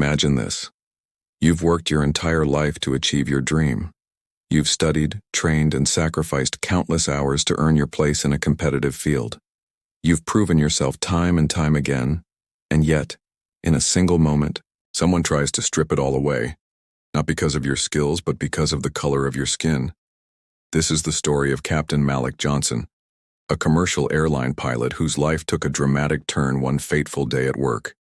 Imagine this. You've worked your entire life to achieve your dream. You've studied, trained, and sacrificed countless hours to earn your place in a competitive field. You've proven yourself time and time again, and yet, in a single moment, someone tries to strip it all away, not because of your skills, but because of the color of your skin. This is the story of Captain Malik Johnson, a commercial airline pilot whose life took a dramatic turn one fateful day at work.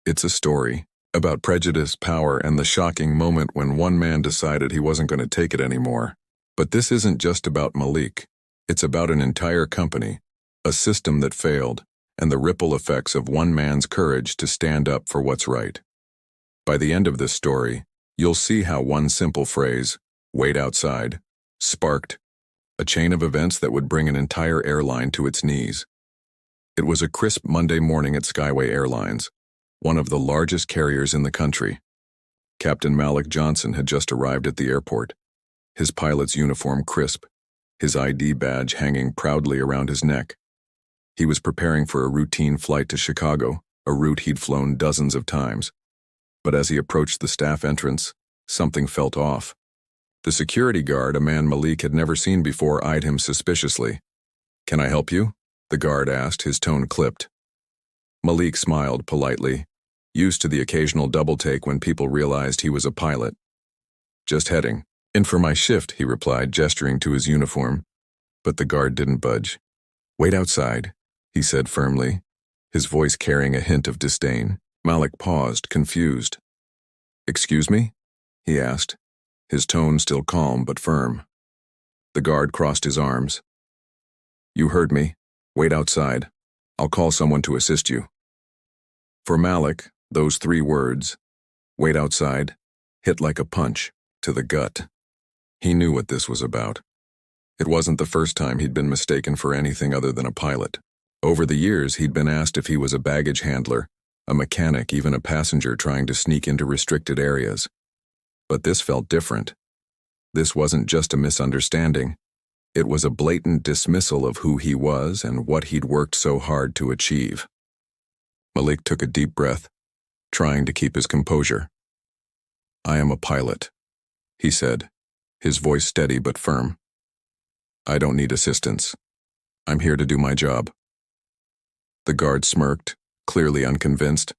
It's a story about prejudice, power, and the shocking moment when one man decided he wasn't going to take it anymore. But this isn't just about Malik. It's about an entire company, a system that failed, and the ripple effects of one man's courage to stand up for what's right. By the end of this story, you'll see how one simple phrase, "wait outside," sparked a chain of events that would bring an entire airline to its knees. It was a crisp Monday morning at Skyway Airlines, one of the largest carriers in the country. Captain Malik Johnson had just arrived at the airport, his pilot's uniform crisp, his ID badge hanging proudly around his neck. He was preparing for a routine flight to Chicago, a route he'd flown dozens of times. But as he approached the staff entrance, something felt off. The security guard, a man Malik had never seen before, eyed him suspiciously. "Can I help you?" the guard asked, his tone clipped. Malik smiled politely, used to the occasional double-take when people realized he was a pilot. "Just heading in for my shift," he replied, gesturing to his uniform. But the guard didn't budge. "Wait outside," he said firmly, his voice carrying a hint of disdain. Malik paused, confused. "Excuse me?" he asked, his tone still calm but firm. The guard crossed his arms. "You heard me. Wait outside. I'll call someone to assist you." For Malik, those 3 words, "wait outside," hit like a punch to the gut. He knew what this was about. It wasn't the first time he'd been mistaken for anything other than a pilot. Over the years, he'd been asked if he was a baggage handler, a mechanic, even a passenger trying to sneak into restricted areas. But this felt different. This wasn't just a misunderstanding. It was a blatant dismissal of who he was and what he'd worked so hard to achieve. Malik took a deep breath, trying to keep his composure. "I am a pilot," he said, his voice steady but firm. "I don't need assistance. I'm here to do my job." The guard smirked, clearly unconvinced.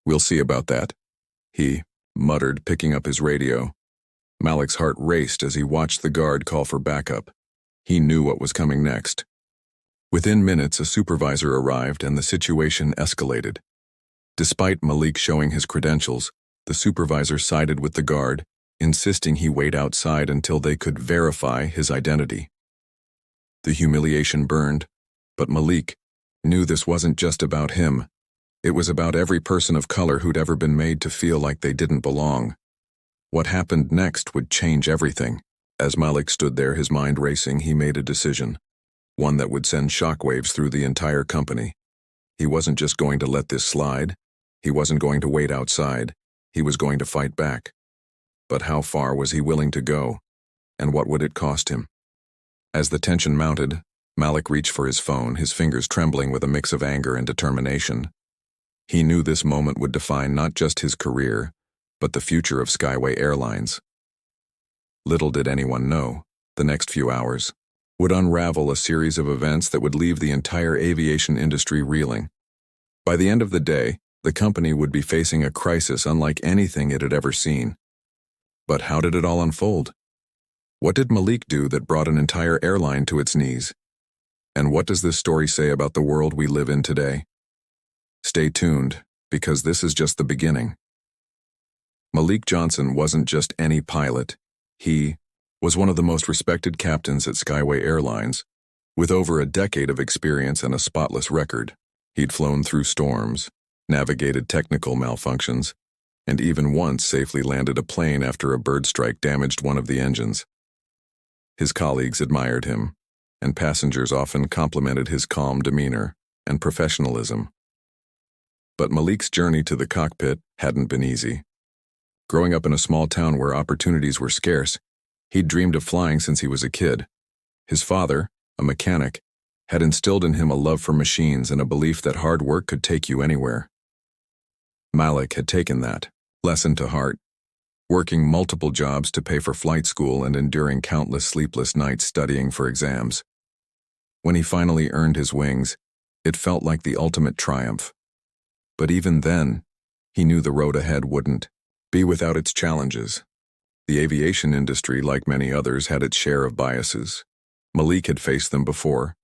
"We'll see about that," he muttered, picking up his radio. Malik's heart raced as he watched the guard call for backup. He knew what was coming next. Within minutes, a supervisor arrived and the situation escalated. Despite Malik showing his credentials, the supervisor sided with the guard, insisting he wait outside until they could verify his identity. The humiliation burned, but Malik knew this wasn't just about him. It was about every person of color who'd ever been made to feel like they didn't belong. What happened next would change everything. As Malik stood there, his mind racing, he made a decision, one that would send shockwaves through the entire company. He wasn't just going to let this slide. He wasn't going to wait outside. He was going to fight back. But how far was he willing to go, and what would it cost him? As the tension mounted, Malik reached for his phone, his fingers trembling with a mix of anger and determination. He knew this moment would define not just his career, but the future of Skyway Airlines. Little did anyone know, the next few hours would unravel a series of events that would leave the entire aviation industry reeling. By the end of the day, the company would be facing a crisis unlike anything it had ever seen. But how did it all unfold? What did Malik do that brought an entire airline to its knees? And what does this story say about the world we live in today? Stay tuned, because this is just the beginning. Malik Johnson wasn't just any pilot. He was one of the most respected captains at Skyway Airlines, with over a decade of experience and a spotless record. He'd flown through storms, navigated technical malfunctions, and even once safely landed a plane after a bird strike damaged one of the engines. His colleagues admired him, and passengers often complimented his calm demeanor and professionalism. But Malik's journey to the cockpit hadn't been easy. Growing up in a small town where opportunities were scarce, he'd dreamed of flying since he was a kid. His father, a mechanic, had instilled in him a love for machines and a belief that hard work could take you anywhere. Malik had taken that lesson to heart, working multiple jobs to pay for flight school and enduring countless sleepless nights studying for exams. When he finally earned his wings, it felt like the ultimate triumph. But even then, he knew the road ahead wouldn't be without its challenges. The aviation industry, like many others, had its share of biases. Malik had faced them before: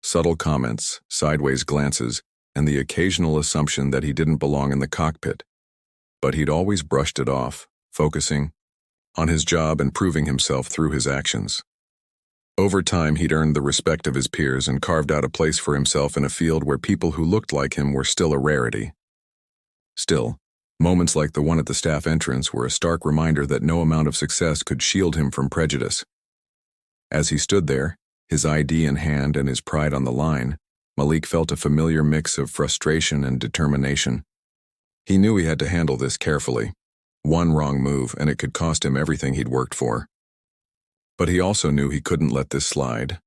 subtle comments, sideways glances, and the occasional assumption that he didn't belong in the cockpit. But he'd always brushed it off, focusing on his job and proving himself through his actions. Over time, he'd earned the respect of his peers and carved out a place for himself in a field where people who looked like him were still a rarity. Still, moments like the one at the staff entrance were a stark reminder that no amount of success could shield him from prejudice. As he stood there, his ID in hand and his pride on the line, Malik felt a familiar mix of frustration and determination. He knew he had to handle this carefully. One wrong move, and it could cost him everything he'd worked for. But he also knew he couldn't let this slide.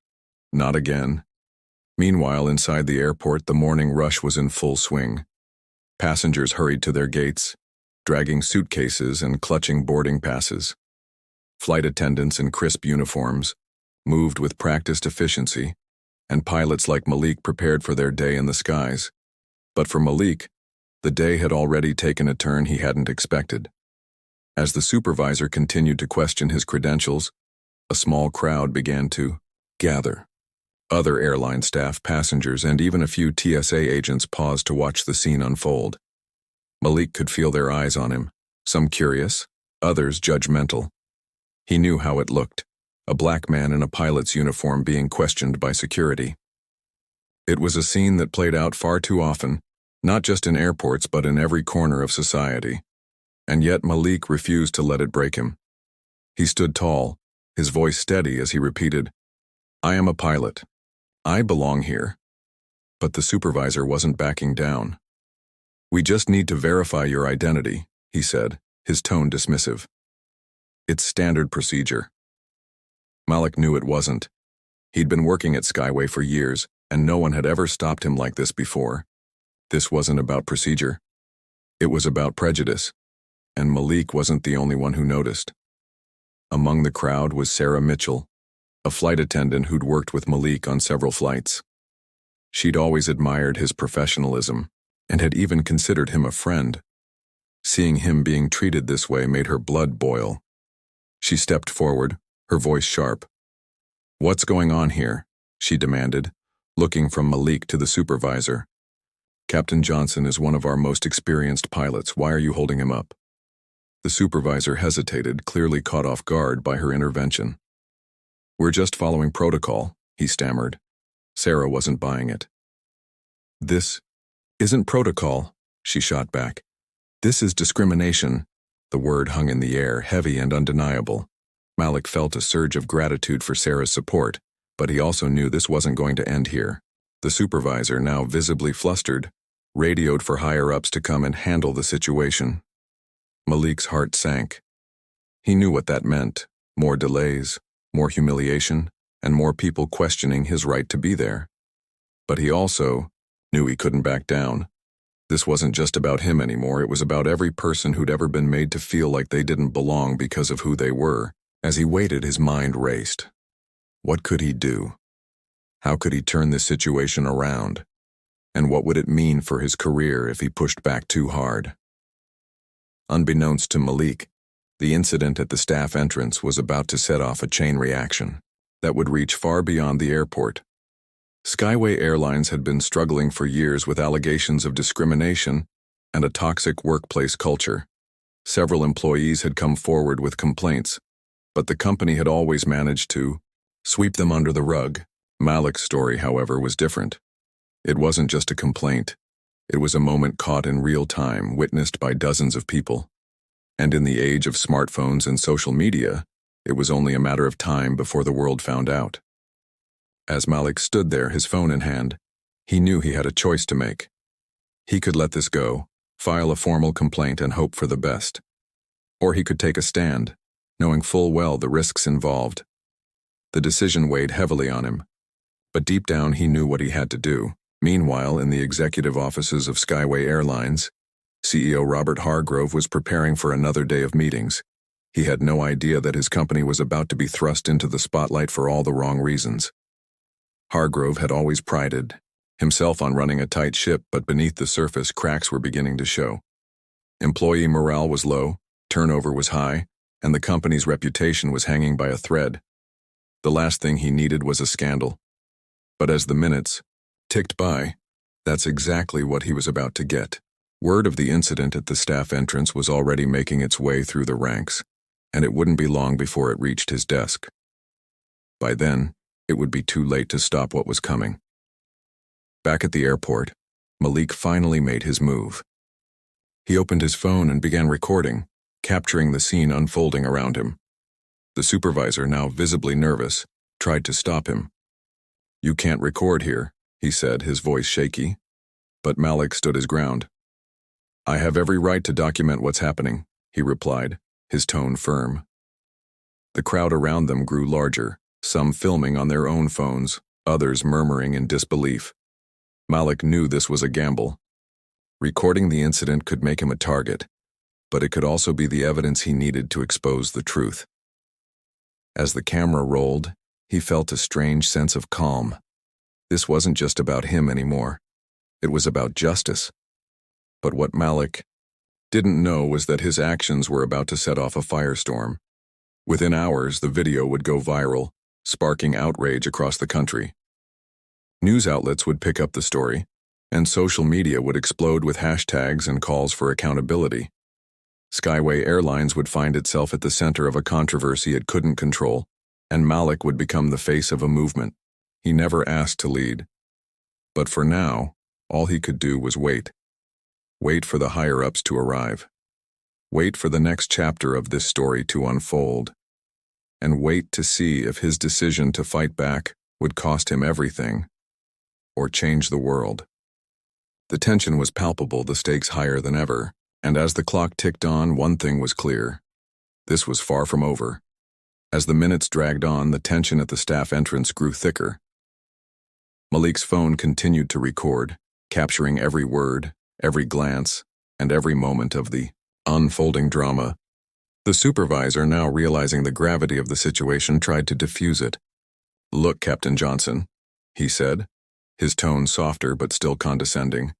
Not again. Meanwhile, inside the airport, the morning rush was in full swing. Passengers hurried to their gates, dragging suitcases and clutching boarding passes. Flight attendants in crisp uniforms moved with practiced efficiency, and pilots like Malik prepared for their day in the skies. But for Malik, the day had already taken a turn he hadn't expected. As the supervisor continued to question his credentials, a small crowd began to gather. Other airline staff, passengers, and even a few TSA agents paused to watch the scene unfold. Malik could feel their eyes on him, some curious, others judgmental. He knew how it looked: a black man in a pilot's uniform being questioned by security. It was a scene that played out far too often, not just in airports but in every corner of society. And yet Malik refused to let it break him. He stood tall, his voice steady as he repeated, "I am a pilot. I belong here." But the supervisor wasn't backing down. "We just need to verify your identity," he said, his tone dismissive. "It's standard procedure." Malik knew it wasn't. He'd been working at Skyway for years, and no one had ever stopped him like this before. This wasn't about procedure. It was about prejudice. And Malik wasn't the only one who noticed. Among the crowd was Sarah Mitchell, a flight attendant who'd worked with Malik on several flights. She'd always admired his professionalism and had even considered him a friend. Seeing him being treated this way made her blood boil. She stepped forward, her voice sharp. "What's going on here?" she demanded, looking from Malik to the supervisor. "Captain Johnson is one of our most experienced pilots. Why are you holding him up?" The supervisor hesitated, clearly caught off guard by her intervention. "We're just following protocol," he stammered. Sarah wasn't buying it. "This isn't protocol," she shot back. "This is discrimination." The word hung in the air, heavy and undeniable. Malik felt a surge of gratitude for Sarah's support, but he also knew this wasn't going to end here. The supervisor, now visibly flustered, radioed for higher-ups to come and handle the situation. Malik's heart sank. He knew what that meant: more delays, more humiliation, and more people questioning his right to be there. But he also knew he couldn't back down. This wasn't just about him anymore, it was about every person who'd ever been made to feel like they didn't belong because of who they were. As he waited, his mind raced. What could he do? How could he turn this situation around? And what would it mean for his career if he pushed back too hard? Unbeknownst to Malik, the incident at the staff entrance was about to set off a chain reaction that would reach far beyond the airport. Skyway Airlines had been struggling for years with allegations of discrimination and a toxic workplace culture. Several employees had come forward with complaints, but the company had always managed to sweep them under the rug. Malik's story, however, was different. It wasn't just a complaint. It was a moment caught in real time, witnessed by dozens of people. And in the age of smartphones and social media, it was only a matter of time before the world found out. As Malik stood there, his phone in hand, he knew he had a choice to make. He could let this go, file a formal complaint and hope for the best. Or he could take a stand, knowing full well the risks involved. The decision weighed heavily on him, but deep down he knew what he had to do. Meanwhile, in the executive offices of Skyway Airlines, CEO Robert Hargrove was preparing for another day of meetings. He had no idea that his company was about to be thrust into the spotlight for all the wrong reasons. Hargrove had always prided himself on running a tight ship, but beneath the surface, cracks were beginning to show. Employee morale was low, turnover was high, and the company's reputation was hanging by a thread. The last thing he needed was a scandal. But as the minutes ticked by, that's exactly what he was about to get. Word of the incident at the staff entrance was already making its way through the ranks, and it wouldn't be long before it reached his desk. By then, it would be too late to stop what was coming. Back at the airport, Malik finally made his move. He opened his phone and began recording, capturing the scene unfolding around him. The supervisor, now visibly nervous, tried to stop him. "You can't record here," he said, his voice shaky. But Malik stood his ground. "I have every right to document what's happening," he replied, his tone firm. The crowd around them grew larger, some filming on their own phones, others murmuring in disbelief. Malik knew this was a gamble. Recording the incident could make him a target, but it could also be the evidence he needed to expose the truth. As the camera rolled, he felt a strange sense of calm. This wasn't just about him anymore. It was about justice. But what Malik didn't know was that his actions were about to set off a firestorm. Within hours, the video would go viral, sparking outrage across the country. News outlets would pick up the story, and social media would explode with hashtags and calls for accountability. Skyway Airlines would find itself at the center of a controversy it couldn't control, and Malik would become the face of a movement he never asked to lead. But for now, all he could do was wait. Wait for the higher-ups to arrive. Wait for the next chapter of this story to unfold. And wait to see if his decision to fight back would cost him everything, or change the world. The tension was palpable, the stakes higher than ever, and as the clock ticked on, one thing was clear. This was far from over. As the minutes dragged on, the tension at the staff entrance grew thicker. Malik's phone continued to record, capturing every word, every glance, and every moment of the unfolding drama. The supervisor, now realizing the gravity of the situation, tried to defuse it. "Look, Captain Johnson," he said, his tone softer but still condescending.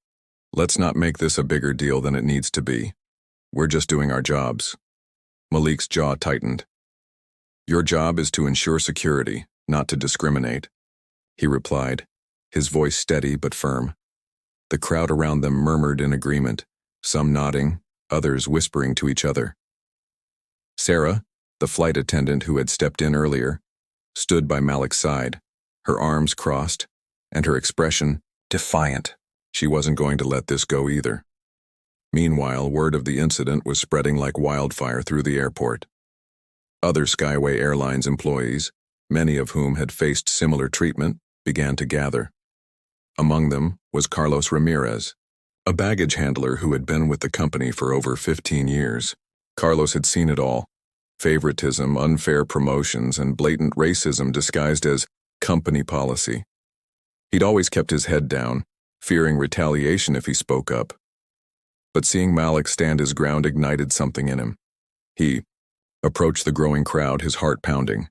"Let's not make this a bigger deal than it needs to be. We're just doing our jobs." Malik's jaw tightened. "Your job is to ensure security, not to discriminate," he replied, his voice steady but firm. The crowd around them murmured in agreement, some nodding, others whispering to each other. Sarah, the flight attendant who had stepped in earlier, stood by Malik's side, her arms crossed, and her expression defiant. She wasn't going to let this go either. Meanwhile, word of the incident was spreading like wildfire through the airport. Other Skyway Airlines employees, many of whom had faced similar treatment, began to gather. Among them was Carlos Ramirez, a baggage handler who had been with the company for over 15 years. Carlos had seen it all: favoritism, unfair promotions, and blatant racism disguised as company policy. He'd always kept his head down, fearing retaliation if he spoke up. But seeing Malik stand his ground ignited something in him. He approached the growing crowd, his heart pounding.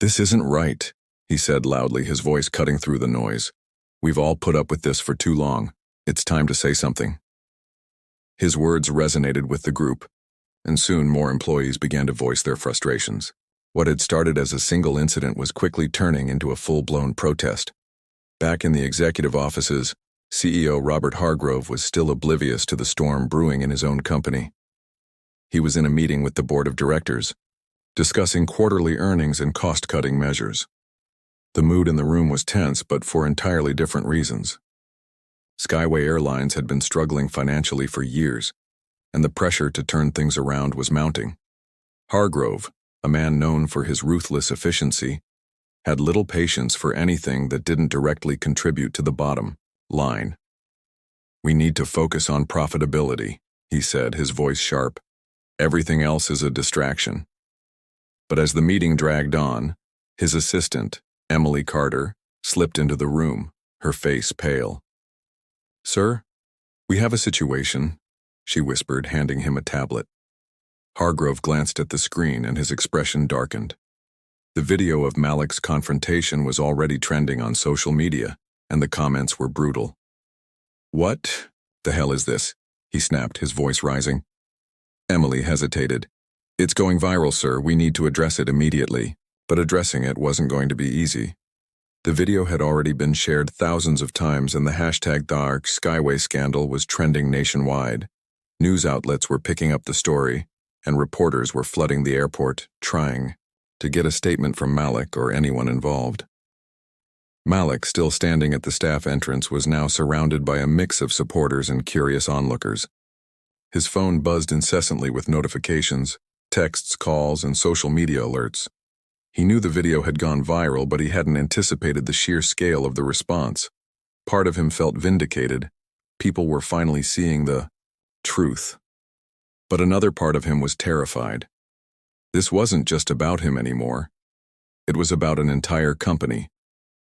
"This isn't right," he said loudly, his voice cutting through the noise. "We've all put up with this for too long. It's time to say something." His words resonated with the group, and soon more employees began to voice their frustrations. What had started as a single incident was quickly turning into a full-blown protest. Back in the executive offices, CEO Robert Hargrove was still oblivious to the storm brewing in his own company. He was in a meeting with the board of directors, discussing quarterly earnings and cost-cutting measures. The mood in the room was tense, but for entirely different reasons. Skyway Airlines had been struggling financially for years, and the pressure to turn things around was mounting. Hargrove, a man known for his ruthless efficiency, had little patience for anything that didn't directly contribute to the bottom line. "We need to focus on profitability," he said, his voice sharp. "Everything else is a distraction." But as the meeting dragged on, his assistant, Emily Carter, slipped into the room, her face pale. "Sir, we have a situation," she whispered, handing him a tablet. Hargrove glanced at the screen and his expression darkened. The video of Malik's confrontation was already trending on social media, and the comments were brutal. "What the hell is this?" he snapped, his voice rising. Emily hesitated. "It's going viral, sir. We need to address it immediately." But addressing it wasn't going to be easy. The video had already been shared thousands of times, and the hashtag #Skyway scandal was trending nationwide. News outlets were picking up the story, and reporters were flooding the airport, trying to get a statement from Malik or anyone involved. Malik, still standing at the staff entrance, was now surrounded by a mix of supporters and curious onlookers. His phone buzzed incessantly with notifications, texts, calls, and social media alerts. He knew the video had gone viral, but he hadn't anticipated the sheer scale of the response. Part of him felt vindicated. People were finally seeing the truth. But another part of him was terrified. This wasn't just about him anymore. It was about an entire company,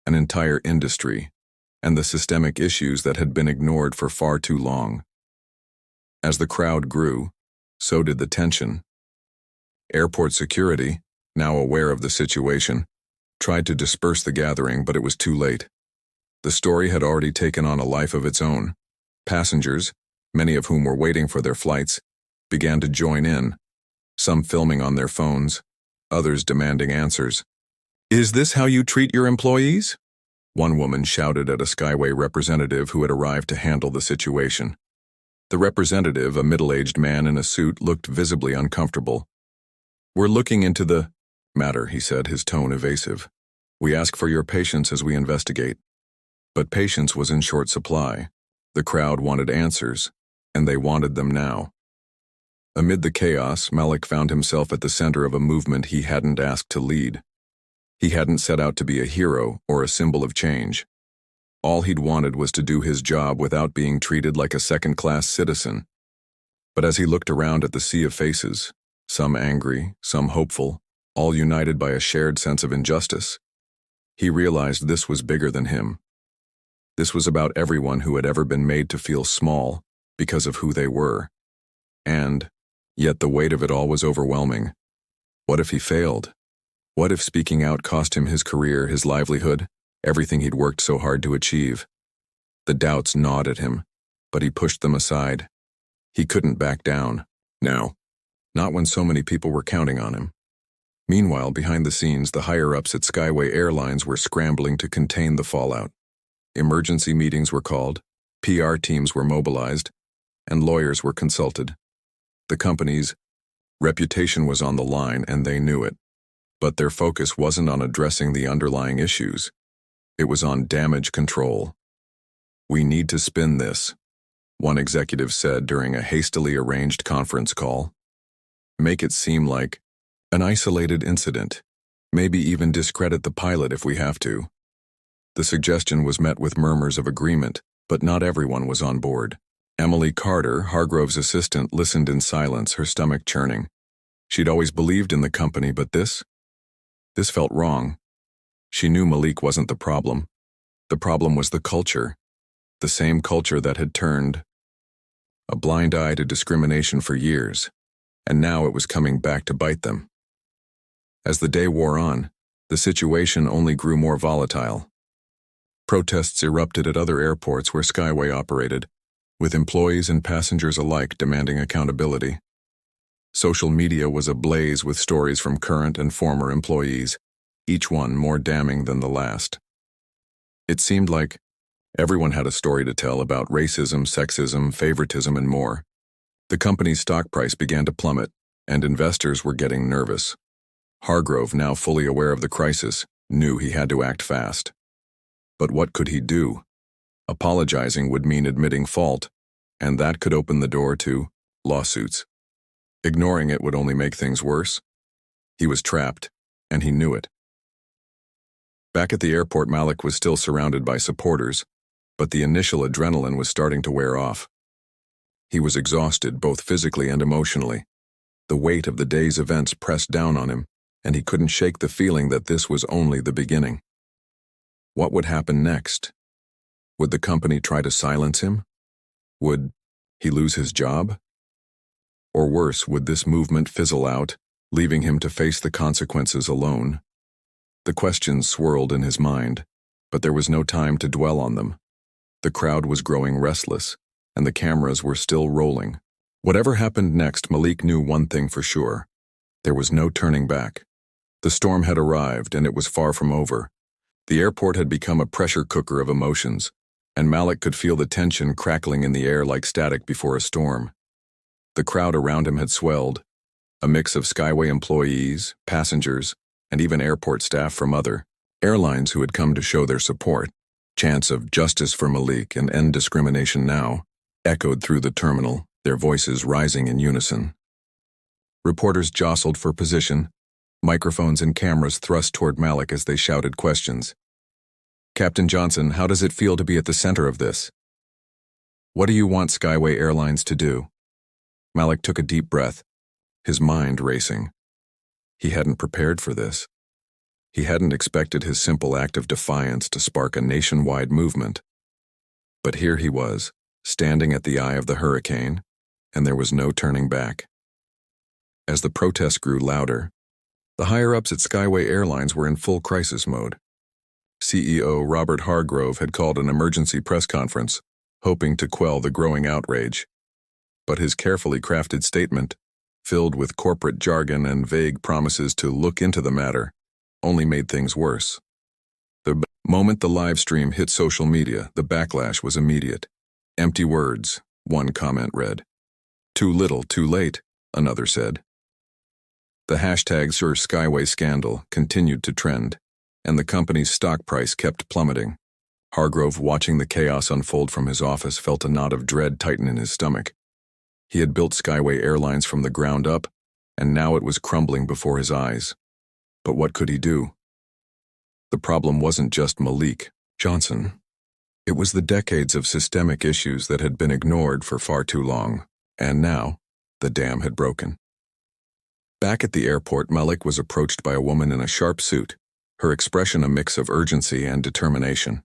an entire industry, and the systemic issues that had been ignored for far too long. As the crowd grew, so did the tension. Airport security, now aware of the situation, tried to disperse the gathering, but it was too late. The story had already taken on a life of its own. Passengers, many of whom were waiting for their flights, began to join in, some filming on their phones, others demanding answers. "Is this how you treat your employees?" one woman shouted at a Skyway representative who had arrived to handle the situation. The representative, a middle-aged man in a suit, looked visibly uncomfortable. "We're looking into the matter," he said, his tone evasive. "We ask for your patience as we investigate." But patience was in short supply. The crowd wanted answers, and they wanted them now. Amid the chaos, Malik found himself at the center of a movement he hadn't asked to lead. He hadn't set out to be a hero or a symbol of change. All he'd wanted was to do his job without being treated like a second-class citizen. But as he looked around at the sea of faces, some angry, some hopeful, all united by a shared sense of injustice, he realized this was bigger than him. This was about everyone who had ever been made to feel small because of who they were. And yet the weight of it all was overwhelming. What if he failed? What if speaking out cost him his career, his livelihood, everything he'd worked so hard to achieve? The doubts gnawed at him, but he pushed them aside. He couldn't back down. No, not when so many people were counting on him. Meanwhile, behind the scenes, the higher-ups at Skyway Airlines were scrambling to contain the fallout. Emergency meetings were called, PR teams were mobilized, and lawyers were consulted. The company's reputation was on the line, and they knew it. But their focus wasn't on addressing the underlying issues. It was on damage control. "We need to spin this," one executive said during a hastily arranged conference call. "Make it seem like an isolated incident. Maybe even discredit the pilot if we have to." The suggestion was met with murmurs of agreement, but not everyone was on board. Emily Carter, Hargrove's assistant, listened in silence, her stomach churning. She'd always believed in the company, but this felt wrong. She knew Malik wasn't the problem. The problem was the culture. The same culture that had turned a blind eye to discrimination for years, and now it was coming back to bite them. As the day wore on, the situation only grew more volatile. Protests erupted at other airports where Skyway operated, with employees and passengers alike demanding accountability. Social media was ablaze with stories from current and former employees, each one more damning than the last. It seemed like everyone had a story to tell about racism, sexism, favoritism, and more. The company's stock price began to plummet, and investors were getting nervous. Hargrove, now fully aware of the crisis, knew he had to act fast. But what could he do? Apologizing would mean admitting fault, and that could open the door to lawsuits. Ignoring it would only make things worse. He was trapped, and he knew it. Back at the airport, Malik was still surrounded by supporters, but the initial adrenaline was starting to wear off. He was exhausted, both physically and emotionally. The weight of the day's events pressed down on him, and he couldn't shake the feeling that this was only the beginning. What would happen next? Would the company try to silence him? Would he lose his job? Or worse, would this movement fizzle out, leaving him to face the consequences alone? The questions swirled in his mind, but there was no time to dwell on them. The crowd was growing restless, and the cameras were still rolling. Whatever happened next, Malik knew one thing for sure. There was no turning back. The storm had arrived, and it was far from over. The airport had become a pressure cooker of emotions, and Malik could feel the tension crackling in the air like static before a storm. The crowd around him had swelled, a mix of Skyway employees, passengers, and even airport staff from other airlines who had come to show their support. Chants of "Justice for Malik" and "End discrimination now" echoed through the terminal, their voices rising in unison. Reporters jostled for position, microphones and cameras thrust toward Malik as they shouted questions. "Captain Johnson, how does it feel to be at the center of this? What do you want Skyway Airlines to do?" Malik took a deep breath, his mind racing. He hadn't prepared for this. He hadn't expected his simple act of defiance to spark a nationwide movement. But here he was, standing at the eye of the hurricane, and there was no turning back. As the protests grew louder, the higher-ups at Skyway Airlines were in full crisis mode. CEO Robert Hargrove had called an emergency press conference, hoping to quell the growing outrage. But his carefully crafted statement, filled with corporate jargon and vague promises to look into the matter, only made things worse. The moment the live stream hit social media, the backlash was immediate. "Empty words," one comment read. "Too little, too late," another said. The hashtags for Skyway scandal continued to trend, and the company's stock price kept plummeting. Hargrove, watching the chaos unfold from his office, felt a knot of dread tighten in his stomach. He had built Skyway Airlines from the ground up, and now it was crumbling before his eyes. But what could he do? The problem wasn't just Malik Johnson. It was the decades of systemic issues that had been ignored for far too long, and now, the dam had broken. Back at the airport, Malik was approached by a woman in a sharp suit, her expression a mix of urgency and determination.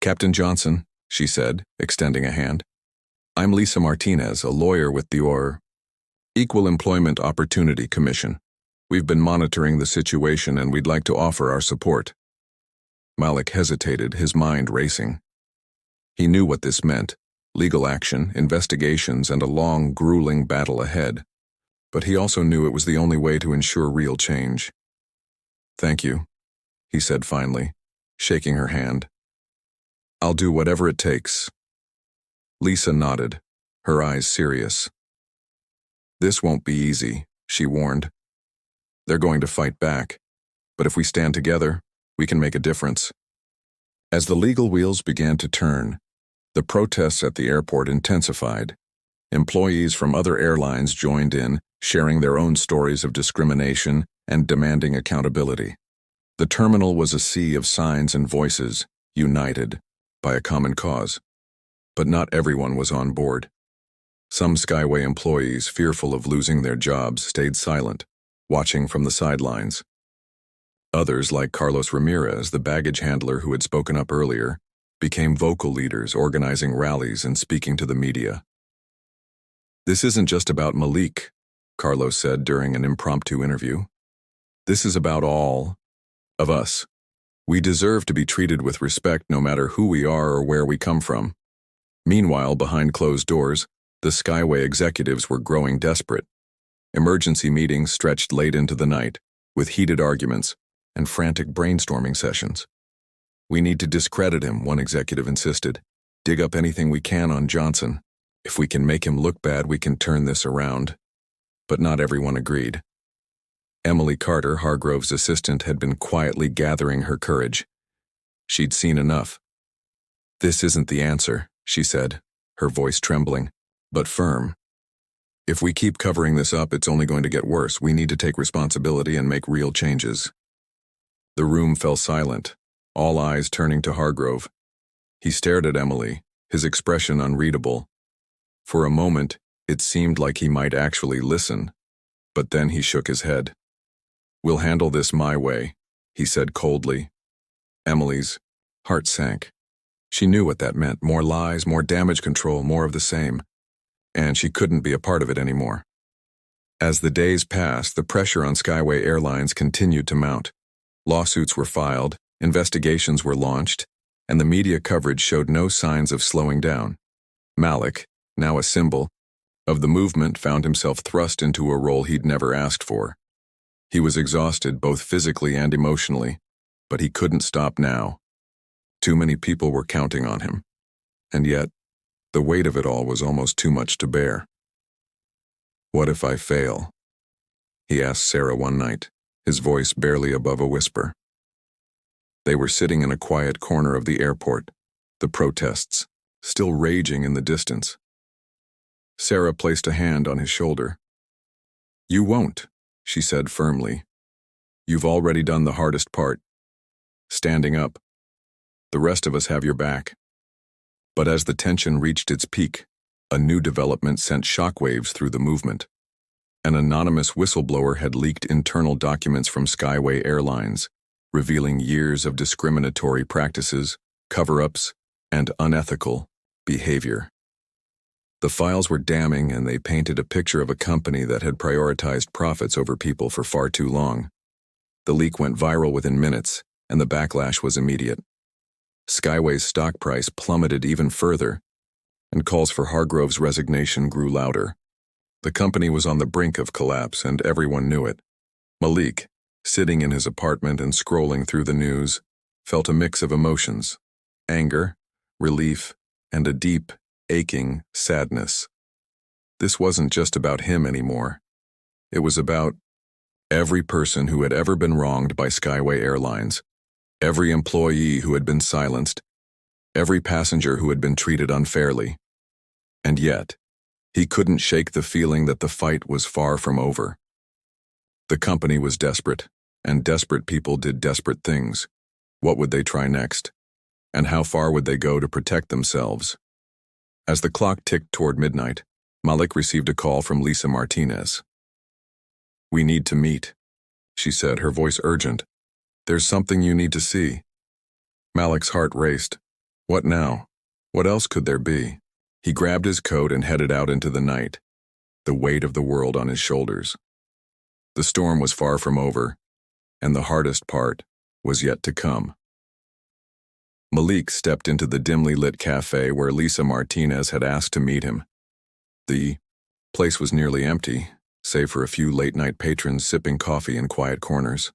"Captain Johnson," she said, extending a hand. "I'm Lisa Martinez, a lawyer with the Equal Employment Opportunity Commission. We've been monitoring the situation and we'd like to offer our support." Malik hesitated, his mind racing. He knew what this meant: legal action, investigations, and a long, grueling battle ahead. But he also knew it was the only way to ensure real change. "Thank you," he said finally, shaking her hand. "I'll do whatever it takes." Lisa nodded, her eyes serious. "This won't be easy," she warned. "They're going to fight back, but if we stand together, we can make a difference." As the legal wheels began to turn, the protests at the airport intensified. Employees from other airlines joined in, sharing their own stories of discrimination and demanding accountability. The terminal was a sea of signs and voices, united by a common cause. But not everyone was on board. Some Skyway employees, fearful of losing their jobs, stayed silent, watching from the sidelines. Others, like Carlos Ramirez, the baggage handler who had spoken up earlier, became vocal leaders, organizing rallies and speaking to the media. "This isn't just about Malik," Carlos said during an impromptu interview. "This is about all of us. We deserve to be treated with respect no matter who we are or where we come from." Meanwhile, behind closed doors, the Skyway executives were growing desperate. Emergency meetings stretched late into the night, with heated arguments and frantic brainstorming sessions. "We need to discredit him," one executive insisted. "Dig up anything we can on Johnson. If we can make him look bad, we can turn this around." But not everyone agreed. Emily Carter, Hargrove's assistant, had been quietly gathering her courage. She'd seen enough. "This isn't the answer," she said, her voice trembling, but firm. "If we keep covering this up, it's only going to get worse. We need to take responsibility and make real changes." The room fell silent, all eyes turning to Hargrove. He stared at Emily, his expression unreadable. For a moment, it seemed like he might actually listen, but then he shook his head. "We'll handle this my way," he said coldly. Emily's heart sank. She knew what that meant: more lies, more damage control, more of the same. and she couldn't be a part of it anymore. As the days passed, the pressure on Skyway Airlines continued to mount. Lawsuits were filed, investigations were launched, and the media coverage showed no signs of slowing down. Malik, now a symbol of the movement, found himself thrust into a role he'd never asked for. He was exhausted both physically and emotionally, but he couldn't stop now. Too many people were counting on him, and yet, the weight of it all was almost too much to bear. "What if I fail?" he asked Sarah one night, his voice barely above a whisper. They were sitting in a quiet corner of the airport, the protests still raging in the distance. Sarah placed a hand on his shoulder. "You won't," she said firmly. "You've already done the hardest part, standing up. The rest of us have your back." But as the tension reached its peak, a new development sent shockwaves through the movement. An anonymous whistleblower had leaked internal documents from Skyway Airlines, revealing years of discriminatory practices, cover-ups, and unethical behavior. The files were damning, and they painted a picture of a company that had prioritized profits over people for far too long. The leak went viral within minutes, and the backlash was immediate. Skyway's stock price plummeted even further, and calls for Hargrove's resignation grew louder. The company was on the brink of collapse, and everyone knew it. Malik, sitting in his apartment and scrolling through the news, felt a mix of emotions: anger, relief, and a deep, aching sadness. This wasn't just about him anymore. It was about every person who had ever been wronged by Skyway Airlines, every employee who had been silenced, every passenger who had been treated unfairly. And yet, he couldn't shake the feeling that the fight was far from over. The company was desperate, and desperate people did desperate things. What would they try next? And how far would they go to protect themselves? As the clock ticked toward midnight, Malik received a call from Lisa Martinez. "We need to meet," she said, her voice urgent. "There's something you need to see." Malik's heart raced. What now? What else could there be? He grabbed his coat and headed out into the night, the weight of the world on his shoulders. The storm was far from over, and the hardest part was yet to come. Malik stepped into the dimly lit cafe where Lisa Martinez had asked to meet him. The place was nearly empty, save for a few late-night patrons sipping coffee in quiet corners.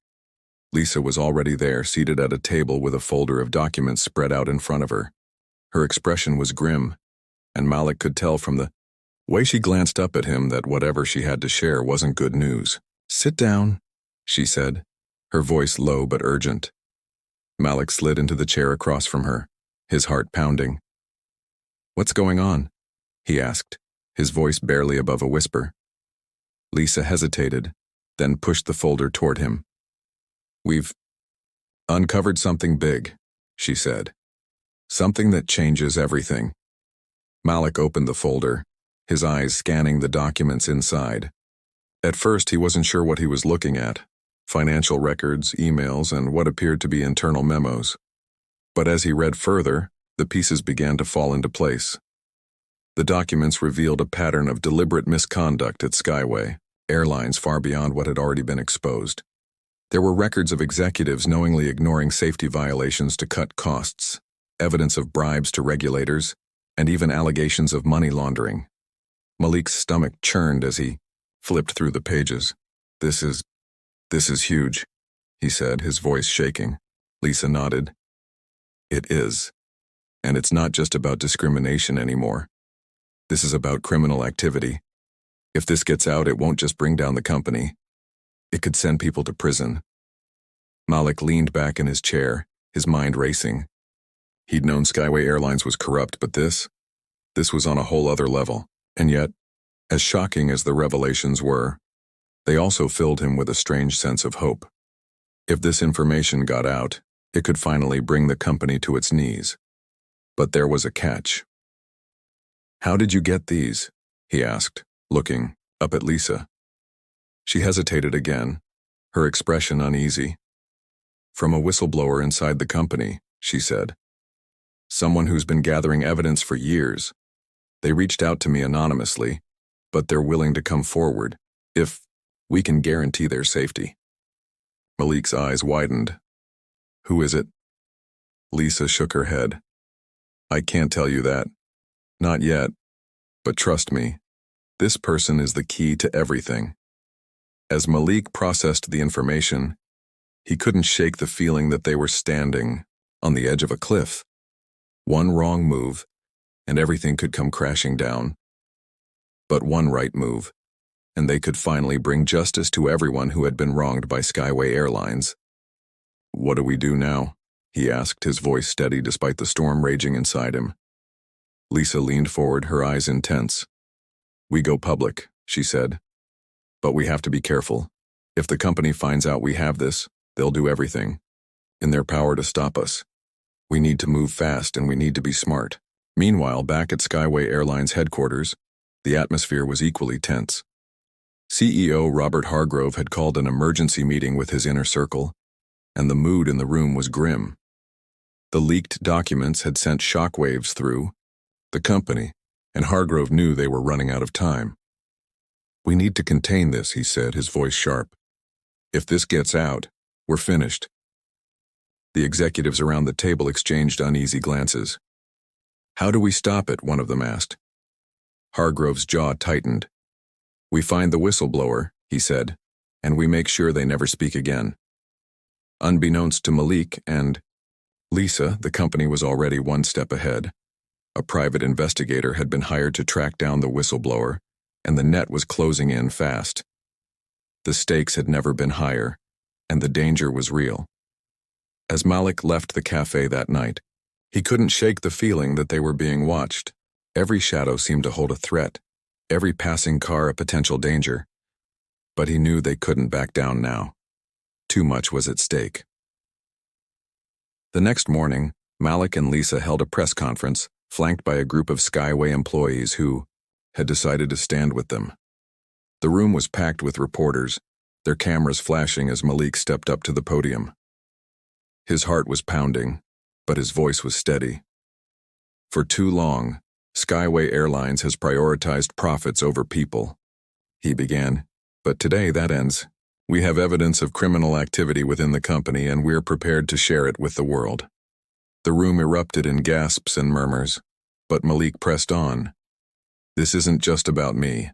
Lisa was already there, seated at a table with a folder of documents spread out in front of her. Her expression was grim, and Malik could tell from the way she glanced up at him that whatever she had to share wasn't good news. "Sit down," she said, her voice low but urgent. Malik slid into the chair across from her, his heart pounding. "What's going on?" he asked, his voice barely above a whisper. Lisa hesitated, then pushed the folder toward him. "We've uncovered something big," she said. "Something that changes everything." Malik opened the folder, his eyes scanning the documents inside. At first, he wasn't sure what he was looking at: financial records, emails, and what appeared to be internal memos. But as he read further, the pieces began to fall into place. The documents revealed a pattern of deliberate misconduct at Skyway Airlines far beyond what had already been exposed. There were records of executives knowingly ignoring safety violations to cut costs, evidence of bribes to regulators, and even allegations of money laundering. Malik's stomach churned as he flipped through the pages. This is huge," he said, his voice shaking. Lisa nodded. "It is. And it's not just about discrimination anymore. This is about criminal activity. If this gets out, it won't just bring down the company. It could send people to prison." Malik leaned back in his chair, his mind racing. He'd known Skyway Airlines was corrupt, but this was on a whole other level. And yet, as shocking as the revelations were, they also filled him with a strange sense of hope. If this information got out, it could finally bring the company to its knees. But there was a catch. "How did you get these?" he asked, looking up at Lisa. She hesitated again, her expression uneasy. "From a whistleblower inside the company," she said. "Someone who's been gathering evidence for years. They reached out to me anonymously, but they're willing to come forward if we can guarantee their safety. Malik's eyes widened. Who is it? Lisa shook her head. I can't tell you that. Not yet. But trust me, this person is the key to everything. As Malik processed the information, he couldn't shake the feeling that they were standing on the edge of a cliff. One wrong move, and everything could come crashing down. But one right move, and they could finally bring justice to everyone who had been wronged by Skyway Airlines. What do we do now? He asked, his voice steady despite the storm raging inside him. Lisa leaned forward, her eyes intense. We go public, she said. But we have to be careful. If the company finds out we have this, they'll do everything in their power to stop us. We need to move fast and we need to be smart. Meanwhile, back at Skyway Airlines headquarters, the atmosphere was equally tense. CEO Robert Hargrove had called an emergency meeting with his inner circle, and the mood in the room was grim. The leaked documents had sent shockwaves through the company, and Hargrove knew they were running out of time. We need to contain this, he said, his voice sharp. If this gets out, we're finished. The executives around the table exchanged uneasy glances. How do we stop it? One of them asked. Hargrove's jaw tightened. We find the whistleblower, he said, and we make sure they never speak again. Unbeknownst to Malik and Lisa, the company was already one step ahead. A private investigator had been hired to track down the whistleblower, and the net was closing in fast. The stakes had never been higher, and the danger was real. As Malik left the cafe that night, he couldn't shake the feeling that they were being watched. Every shadow seemed to hold a threat, every passing car a potential danger. But he knew they couldn't back down now. Too much was at stake. The next morning, Malik and Lisa held a press conference, flanked by a group of Skyway employees who had decided to stand with them. The room was packed with reporters, their cameras flashing as Malik stepped up to the podium. His heart was pounding, but his voice was steady. For too long, Skyway Airlines has prioritized profits over people, he began, but today that ends. We have evidence of criminal activity within the company and we're prepared to share it with the world. The room erupted in gasps and murmurs, but Malik pressed on. This isn't just about me.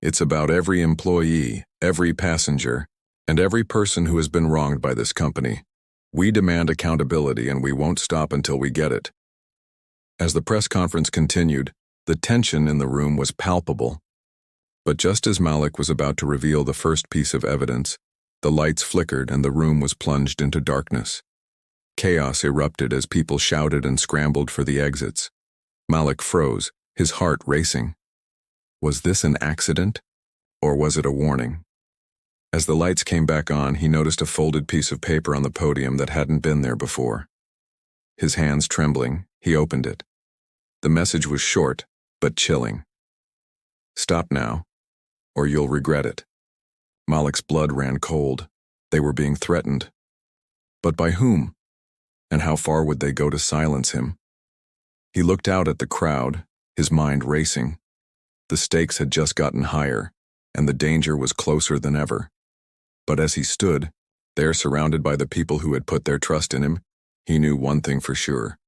It's about every employee, every passenger, and every person who has been wronged by this company. We demand accountability and we won't stop until we get it. As the press conference continued, the tension in the room was palpable. But just as Malik was about to reveal the first piece of evidence, the lights flickered and the room was plunged into darkness. Chaos erupted as people shouted and scrambled for the exits. Malik froze, his heart racing. Was this an accident, or was it a warning? As the lights came back on, he noticed a folded piece of paper on the podium that hadn't been there before. His hands trembling, he opened it. The message was short, but chilling. Stop now, or you'll regret it. Malik's blood ran cold. They were being threatened. But by whom? And how far would they go to silence him? He looked out at the crowd, his mind racing. The stakes had just gotten higher, and the danger was closer than ever. But as he stood, there surrounded by the people who had put their trust in him, he knew one thing for sure.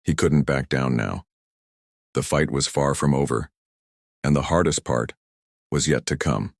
He couldn't back down now. The fight was far from over, and the hardest part was yet to come.